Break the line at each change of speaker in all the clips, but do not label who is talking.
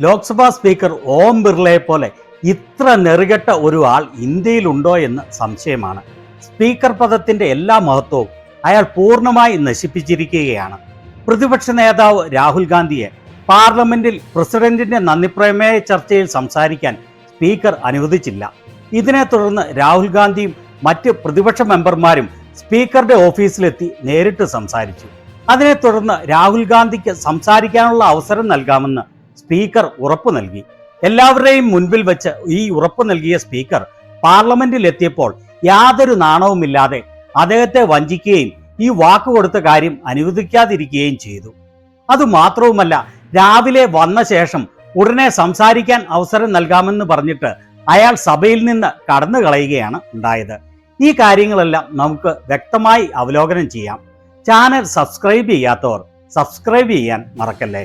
Lok Sabha speaker ഓം ബിർളയെ പോലെ ഇത്ര നെറുകെട്ട ഒരു ആൾ ഇന്ത്യയിലുണ്ടോ എന്ന് സംശയമാണ്. സ്പീക്കർ പദത്തിന്റെ എല്ലാ മഹത്വവും അയാൾ പൂർണ്ണമായി നശിപ്പിച്ചിരിക്കുകയാണ്. പ്രതിപക്ഷ നേതാവ് രാഹുൽ ഗാന്ധിയെ പാർലമെന്റിൽ പ്രസിഡന്റിന്റെ നന്ദിപ്രമേയ ചർച്ചയിൽ സംസാരിക്കാൻ സ്പീക്കർ അനുവദിച്ചില്ല. ഇതിനെ തുടർന്ന് രാഹുൽ ഗാന്ധിയും മറ്റ് പ്രതിപക്ഷ മെമ്പർമാരും സ്പീക്കറുടെ ഓഫീസിലെത്തി നേരിട്ട് സംസാരിച്ചു. അതിനെ തുടർന്ന് രാഹുൽ ഗാന്ധിക്ക് സംസാരിക്കാനുള്ള അവസരം നൽകാമെന്ന് സ്പീക്കർ ഉറപ്പു നൽകി. എല്ലാവരുടെയും മുൻപിൽ വെച്ച് ഈ ഉറപ്പു നൽകിയ സ്പീക്കർ പാർലമെന്റിൽ എത്തിയപ്പോൾ യാതൊരു നാണവുമില്ലാതെ അദ്ദേഹത്തെ വഞ്ചിക്കുകയും ഈ വാക്ക് കൊടുത്ത കാര്യം അനുവദിക്കാതിരിക്കുകയും ചെയ്തു. അതുമാത്രവുമല്ല, രാവിലെ വന്ന ശേഷം ഉടനെ സംസാരിക്കാൻ അവസരം നൽകാമെന്ന് പറഞ്ഞിട്ട് അയാൾ സഭയിൽ നിന്ന് കടന്നു കളയുകയാണ് ഉണ്ടായത്. ഈ കാര്യങ്ങളെല്ലാം നമുക്ക് വ്യക്തമായി അവലോകനം ചെയ്യാം. ചാനൽ സബ്സ്ക്രൈബ് ചെയ്യാത്തവർ സബ്സ്ക്രൈബ് ചെയ്യാൻ മറക്കല്ലേ.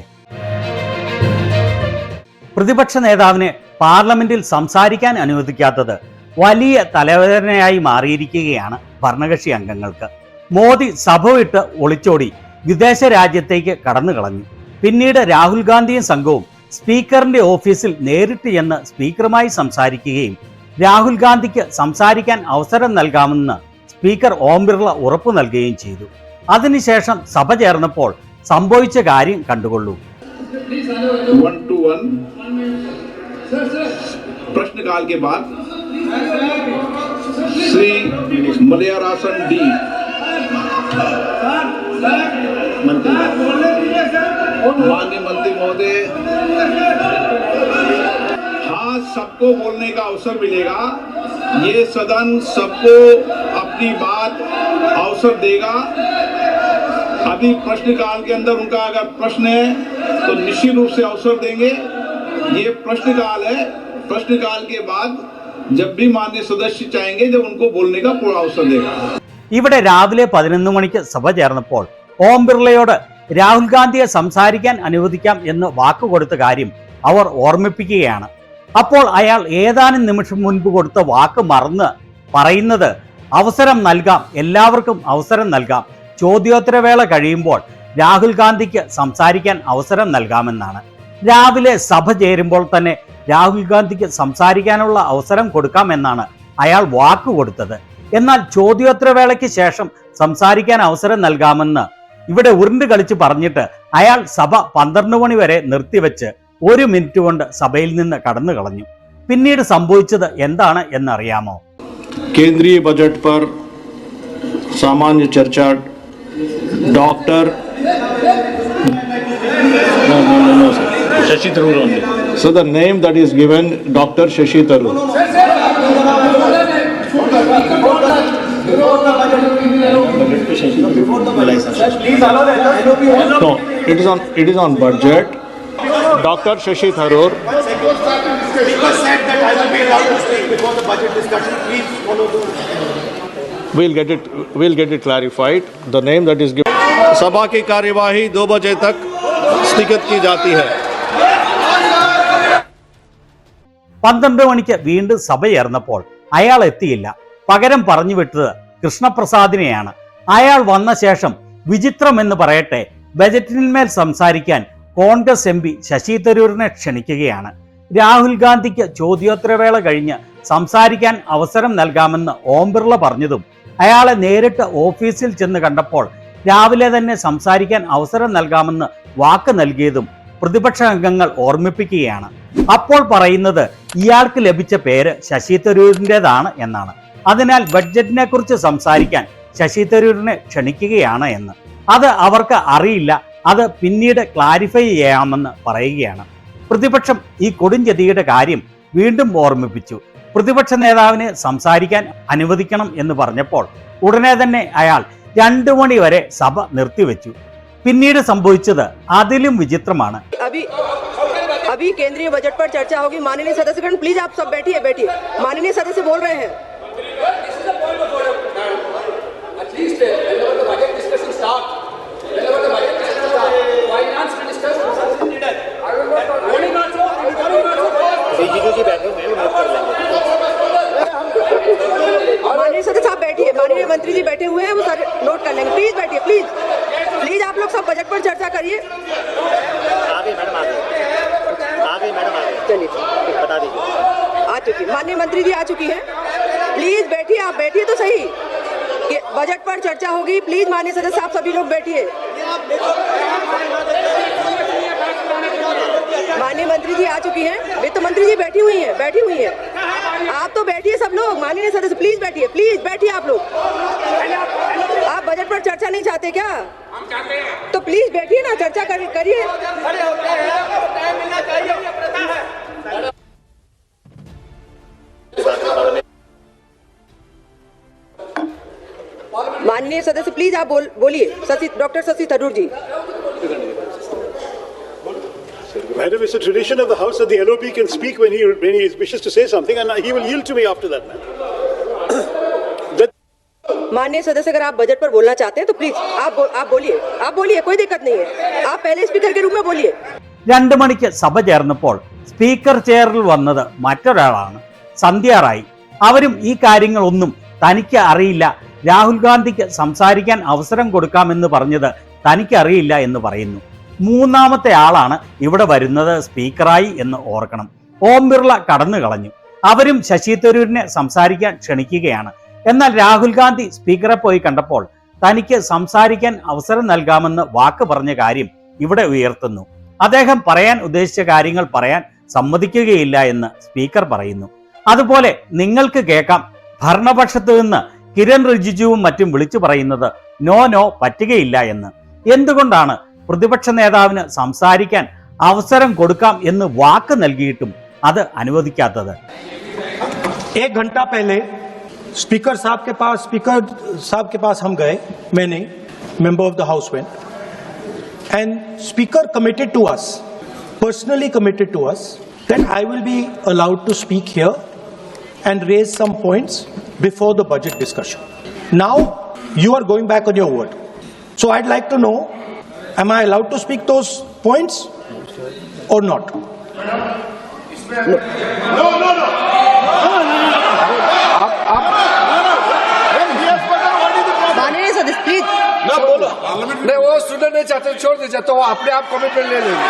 പ്രതിപക്ഷ നേതാവിനെ പാർലമെന്റിൽ സംസാരിക്കാൻ അനുവദിക്കാത്തത് വലിയ തലവേദനയായി മാറിയിരിക്കുകയാണ് ഭരണകക്ഷി അംഗങ്ങൾക്ക്. മോദി സഭ വിട്ട് ഒളിച്ചോടി വിദേശ രാജ്യത്തേക്ക് കടന്നു കളഞ്ഞു. പിന്നീട് രാഹുൽ ഗാന്ധിയും സംഘവും സ്പീക്കറിന്റെ ഓഫീസിൽ നേരിട്ട് ചെന്ന് സ്പീക്കറുമായി സംസാരിക്കുകയും രാഹുൽ ഗാന്ധിക്ക് സംസാരിക്കാൻ അവസരം നൽകാമെന്ന് സ്പീക്കർ ഓം ബിർള ഉറപ്പു നൽകുകയും ചെയ്തു. അതിനുശേഷം സഭ ചേർന്നപ്പോൾ സംഭവിച്ച കാര്യം കണ്ടുകൊള്ളൂ.
प्रश्नकाल के बाद श्री मलयारासन डी माननीय मंत्री महोदय, हाँ, सबको बोलने का अवसर मिलेगा. ये सदन सबको अपनी बात अवसर देगा. अभी प्रश्नकाल के अंदर उनका अगर प्रश्न है तो निश्चित रूप से अवसर देंगे. ये प्रश्नकाल है. प्रश्नकाल के बाद जब भी माननीय सदस्य चाहेंगे जब उनको बोलने का पूरा अवसर देगा.
ഇവിടെ രാവിലെ 11 മണിക്ക് സഭ ചേർന്നപ്പോൾ ഓം ബിർളയോട് രാഹുൽ ഗാന്ധിയെ സംസാരിക്കാൻ അനുവദിക്കാം എന്ന് വാക്കുകൊടുത്ത കാര്യം അവർ ഓർമ്മിപ്പിക്കുകയാണ്. അപ്പോൾ അയാൾ ഏതാനും നിമിഷം മുൻപ് കൊടുത്ത വാക്ക് മറന്ന് പറയുന്നത് അവസരം നൽകാം, എല്ലാവർക്കും അവസരം നൽകാം, ചോദ്യോത്തരവേള കഴിയുമ്പോൾ രാഹുൽ ഗാന്ധിക്ക് സംസാരിക്കാൻ അവസരം നൽകാമെന്നാണ്. രാവിലെ സഭ ചേരുമ്പോൾ തന്നെ രാഹുൽ ഗാന്ധിക്ക് സംസാരിക്കാനുള്ള അവസരം കൊടുക്കാമെന്നാണ് അയാൾ വാക്ക് കൊടുത്തത്. എന്നാൽ ചോദ്യോത്തരവേളയ്ക്ക് ശേഷം സംസാരിക്കാൻ അവസരം നൽകാമെന്ന് ഇവിടെ ഉരുണ്ട് കളിച്ച് പറഞ്ഞിട്ട് അയാൾ സഭ 12 മണി വരെ നിർത്തിവെച്ച് 1 മിനിറ്റ് കൊണ്ട് സഭയിൽ നിന്ന് കടന്നു കളഞ്ഞു. പിന്നീട് സംഭവിച്ചത് എന്താണ് എന്നറിയാമോ?
केंद्रीय बजट पर सामान्य चर्चा doctor Shashi Tharoor only. So the name that is given, Dr. Shashi Tharoor. No, it is on budget. Dr. Shashi Tharoor.
Speaker said that I will be allowed to speak before the budget discussion. Please follow the.
We'll get it clarified. The name that is given. सभा की कार्यवाही 2 बजे तक स्थगित की जाती है.
12 മണിക്ക് വീണ്ടും സഭ ചേർന്നപ്പോൾ അയാൾ എത്തിയില്ല. പകരം പറഞ്ഞു വിട്ടത് കൃഷ്ണപ്രസാദിനെയാണ്. അയാൾ വന്ന ശേഷം വിചിത്രം എന്ന് പറയട്ടെ, ബജറ്റിന്മേൽ സംസാരിക്കാൻ കോൺഗ്രസ് MP ശശി തരൂരിനെ ക്ഷണിക്കുകയാണ്. രാഹുൽ ഗാന്ധിക്ക് ചോദ്യോത്തരവേള കഴിഞ്ഞ് സംസാരിക്കാൻ അവസരം നൽകാമെന്ന് ഓം ബിർള പറഞ്ഞതും അയാളെ നേരിട്ട് ഓഫീസിൽ ചെന്ന് കണ്ടപ്പോൾ രാവിലെ തന്നെ സംസാരിക്കാൻ അവസരം നൽകാമെന്ന് വാക്ക് നൽകിയതും പ്രതിപക്ഷ അംഗങ്ങൾ ഓർമ്മിപ്പിക്കുകയാണ്. അപ്പോൾ പറയുന്നത് ഇയാൾക്ക് ലഭിച്ച പേര് ശശി തരൂരിൻ്റെതാണ് എന്നാണ്. അതിനാൽ ബഡ്ജറ്റിനെ കുറിച്ച് സംസാരിക്കാൻ ശശി തരൂരിനെ ക്ഷണിക്കുകയാണ് എന്ന്. അത് അവർക്ക് അറിയില്ല, അത് പിന്നീട് ക്ലാരിഫൈ ചെയ്യാമെന്ന് പറയുകയാണ്. പ്രതിപക്ഷം ഈ കൊടുംചതിയുടെ കാര്യം വീണ്ടും ഓർമ്മിപ്പിച്ചു. പ്രതിപക്ഷ നേതാവിനെ സംസാരിക്കാൻ അനുവദിക്കണം എന്ന് പറഞ്ഞപ്പോൾ ഉടനെ തന്നെ അയാൾ 2 മണി വരെ സഭ നിർത്തിവെച്ചു. പിന്നീട് സംഭവിച്ചത് അതിലും വിചിത്രമാണ്.
अभी केंद्रीय बजट पर चर्चा होगी. माननीय सदस्यगण, प्लीज आप सब बैठिए. माननीय सदस्य बोल रहे हैं. माननीय सदस्य आप बैठिए. माननीय मंत्री जी बैठे हुए हैं, वो सारे नोट कर लेंगे. प्लीज बैठिए. प्लीज आप लोग सब बजट पर चर्चा करिए. चलिए बता दीजिए। आ चुकी माननीय मंत्री जी आ चुकी है। प्लीज बैठिए, आप बैठिए तो सही कि बजट पर चर्चा होगी। प्लीज माननीय सदस्य आप सभी लोग बैठिए। माननीय मंत्री जी आ चुकी हैं, वित्त मंत्री जी बैठी हुई हैं। आप तो बैठिए सब लोग। माननीय सदस्य प्लीज बैठिए, आप लोग। आप बजट पर चर्चा नहीं चाहते क्या? हम चाहते हैं। तो प्लीज बैठिए ना, चर्चा करिए। माननीय सदस्य प्लीज आप बोलिए। Doctor Shashi Tharoor ji.
Madam, it's a tradition of the House that the LOP can speak when he wishes to say something, and he will yield to me after that, ma'am.
माननीय सदस्य अगर आप बजट पर बोलना चाहते हैं तो प्लीज आप बोलिए, कोई दिक्कत नहीं है। आप पहले स्पीकर के रूप में बोलिए।
2 മണിക്ക് സഭ ചേർന്നപ്പോൾ സ്പീക്കർ ചെയറിൽ വന്നത് മറ്റൊരാളാണ്, സന്ധ്യ റായ്. അവരും ഈ കാര്യങ്ങളൊന്നും തനിക്ക് അറിയില്ല, രാഹുൽ ഗാന്ധിക്ക് സംസാരിക്കാൻ അവസരം കൊടുക്കാമെന്ന് പറഞ്ഞത് തനിക്ക് അറിയില്ല എന്ന് പറയുന്നു. 3ാമത്തെ ആളാണ് ഇവിടെ വരുന്നത് സ്പീക്കറായി എന്ന് ഓർക്കണം. ഓം ബിർള കടന്നു കളഞ്ഞു. അവരും ശശി തരൂരിനെ സംസാരിക്കാൻ ക്ഷണിക്കുകയാണ്. എന്നാൽ രാഹുൽ ഗാന്ധി സ്പീക്കറെ പോയി കണ്ടപ്പോൾ തനിക്ക് സംസാരിക്കാൻ അവസരം നൽകാമെന്ന് വാക്ക് പറഞ്ഞ കാര്യം ഇവിടെ ഉയർത്തുന്നു. അദ്ദേഹം പറയാൻ ഉദ്ദേശിച്ച കാര്യങ്ങൾ പറയാൻ സമ്മതിക്കുകയില്ല എന്ന് സ്പീക്കർ പറയുന്നു. അതുപോലെ നിങ്ങൾക്ക് കേൾക്കാം, ഭരണപക്ഷത്തു നിന്ന് കിരൺ റിജിജുവും മറ്റും വിളിച്ചു പറയുന്നത് നോ പറ്റുകയില്ല എന്ന്. എന്തുകൊണ്ടാണ് പ്രതിപക്ഷ നേതാവിന് സംസാരിക്കാൻ അവസരം കൊടുക്കാം എന്ന് വാക്ക് നൽകിയിട്ടും അത് അനുവദിക്കാത്തത്?
1 घंटा पहले स्पीकर साहब के पास हम गए, मैंने member of the house went, and speaker committed to us, personally committed to us, that I will be allowed to speak here and raise some points before the budget discussion. Now you are going back on your word, so I'd like to know, am I allowed to speak those points or not? No.
माननीय सदस्य please
ना बोलो। नहीं, वो सुनना नहीं चाहते, छोड़ दीजिए, तो वो अपने आप कमिटमेंट ले लेंगे।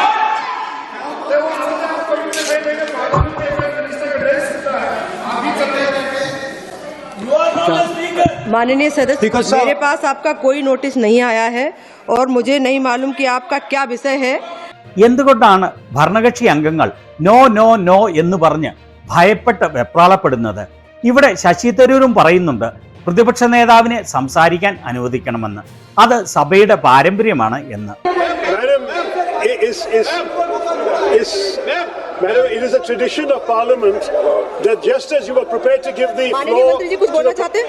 माननीय सदस्य, मेरे पास आपका कोई नोटिस नहीं आया है और मुझे नहीं मालूम कि आपका क्या विषय है।
എന്തുകൊണ്ടാണ് ഭരണകക്ഷി അംഗങ്ങൾ നോ എന്ന് പറഞ്ഞ് ഭയപ്പെട്ട് വെപ്രാളപ്പെടുന്നത്? ഇവിടെ ശശി തരൂരും പറയുന്നുണ്ട് പ്രതിപക്ഷ നേതാവിനെ സംസാരിക്കാൻ അനുവദിക്കണമെന്ന്. അത് സഭയുടെ പാരമ്പര്യമാണ് എന്ന്.
Madam, it is a tradition of Parliament that just as you were prepared to give the
माननीय मंत्री जी कुछ बोलना चाहते हैं?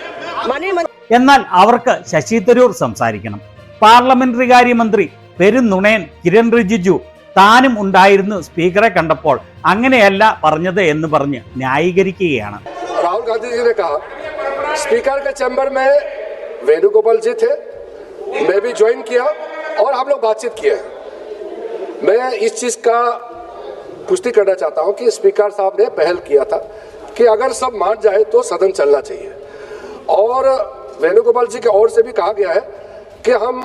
माननीय
എന്നാൽ അവർക്ക് ശശി തരൂർ സംസാരിക്കണം. പാർലമെന്ററി കാര്യമന്ത്രി പെരുന്നുണയൻ കിരൺ റിജിജു താനും ഉണ്ടായിരുന്നു സ്പീക്കറെ കണ്ടപ്പോൾ അങ്ങനെയല്ല പറഞ്ഞത് എന്ന് പറഞ്ഞ് ന്യായീകരിക്കുകയാണ്.
राहुल गांधी जी ने कहा स्पीकर के चैम्बर में वेणुगोपाल जी थे, मैं भी ज्वाइन किया और हम लोग बातचीत किए। मैं इस चीज का पुष्टि करना चाहता हूं कि स्पीकर साहब ने पहल किया था कि अगर सब मान जाए तो सदन चलना चाहिए, और वेणुगोपाल जी की ओर से भी कहा गया है कि हम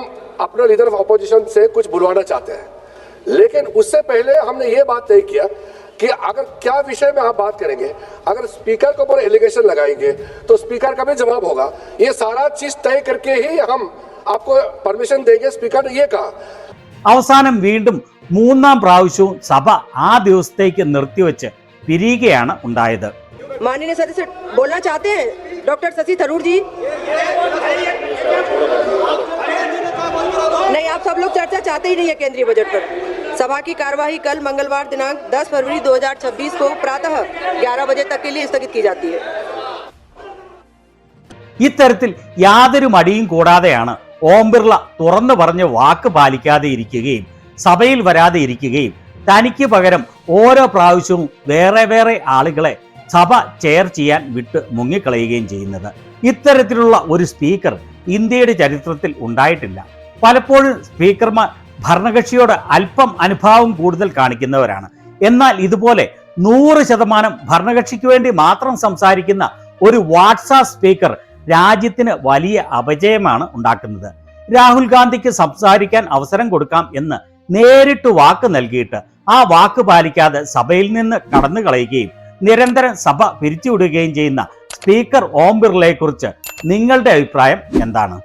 अपने लीडर ऑफ ऑपोजिशन से कुछ बुलवाना चाहते हैं। लेकिन उससे पहले हमने ये बात तय किया कि अगर क्या विषय में आप बात करेंगे, अगर स्पीकर के ऊपर एलिगेशन लगाएंगे तो स्पीकर का भी जवाब होगा। ये सारा चीज तय करके ही हम आपको परमिशन देंगे, स्पीकर ने ये कहा।
അവസാനം വീണ്ടും 3ാം പ്രാവശ്യവും സഭ ആ ദിവസത്തേക്ക് നിർത്തിവെച്ച് പിരിയുകയാണ് ഉണ്ടായത്.
माननीय सदस्य बोलना चाहते हैं डॉक्टर शशि थरूर जी? नहीं, आप सब लोग चर्चा चाहते ही नहीं है केंद्रीय बजट पर। सभा की कार्यवाही कल मंगलवार दिनांक 10 फरवरी 2026 को प्रातः 11 बजे तक के लिए स्थगित की जाती है.
ഇത്തരത്തിൽ യാതൊരു മടിയും കൂടാതെയാണ് ഓം ബിർള തുറന്നു പറഞ്ഞ വാക്ക് പാലിക്കാതെ ഇരിക്കുകയും സഭയിൽ വരാതെ ഇരിക്കുകയും തനിക്ക് പകരം ഓരോ പ്രാവശ്യവും വേറെ ആളുകളെ സഭ ചെയർ ചെയ്യാൻ വിട്ട് മുങ്ങിക്കളയുകയും ചെയ്യുന്നത്. ഇത്തരത്തിലുള്ള ഒരു സ്പീക്കർ ഇന്ത്യയുടെ ചരിത്രത്തിൽ ഉണ്ടായിട്ടില്ല. പലപ്പോഴും സ്പീക്കർമാർ ഭരണകക്ഷിയോട് അല്പം അനുഭാവം കൂടുതൽ കാണിക്കുന്നവരാണ്. എന്നാൽ ഇതുപോലെ 100% ഭരണകക്ഷിക്ക് വേണ്ടി മാത്രം സംസാരിക്കുന്ന ഒരു വാട്സാപ്പ് സ്പീക്കർ രാജ്യത്തിന് വലിയ അപജയമാണ് ഉണ്ടാക്കുന്നത്. രാഹുൽ ഗാന്ധിക്ക് സംസാരിക്കാൻ അവസരം കൊടുക്കാം എന്ന് നേരിട്ട് വാക്ക് നൽകിയിട്ട് ആ വാക്ക് പാലിക്കാതെ സഭയിൽ നിന്ന് കടന്നു കളയുകയും നിരന്തരം സഭ പിരിച്ചുവിടുകയും ചെയ്യുന്ന സ്പീക്കർ ഓം ബിർളയെക്കുറിച്ച് നിങ്ങളുടെ അഭിപ്രായം എന്താണ്?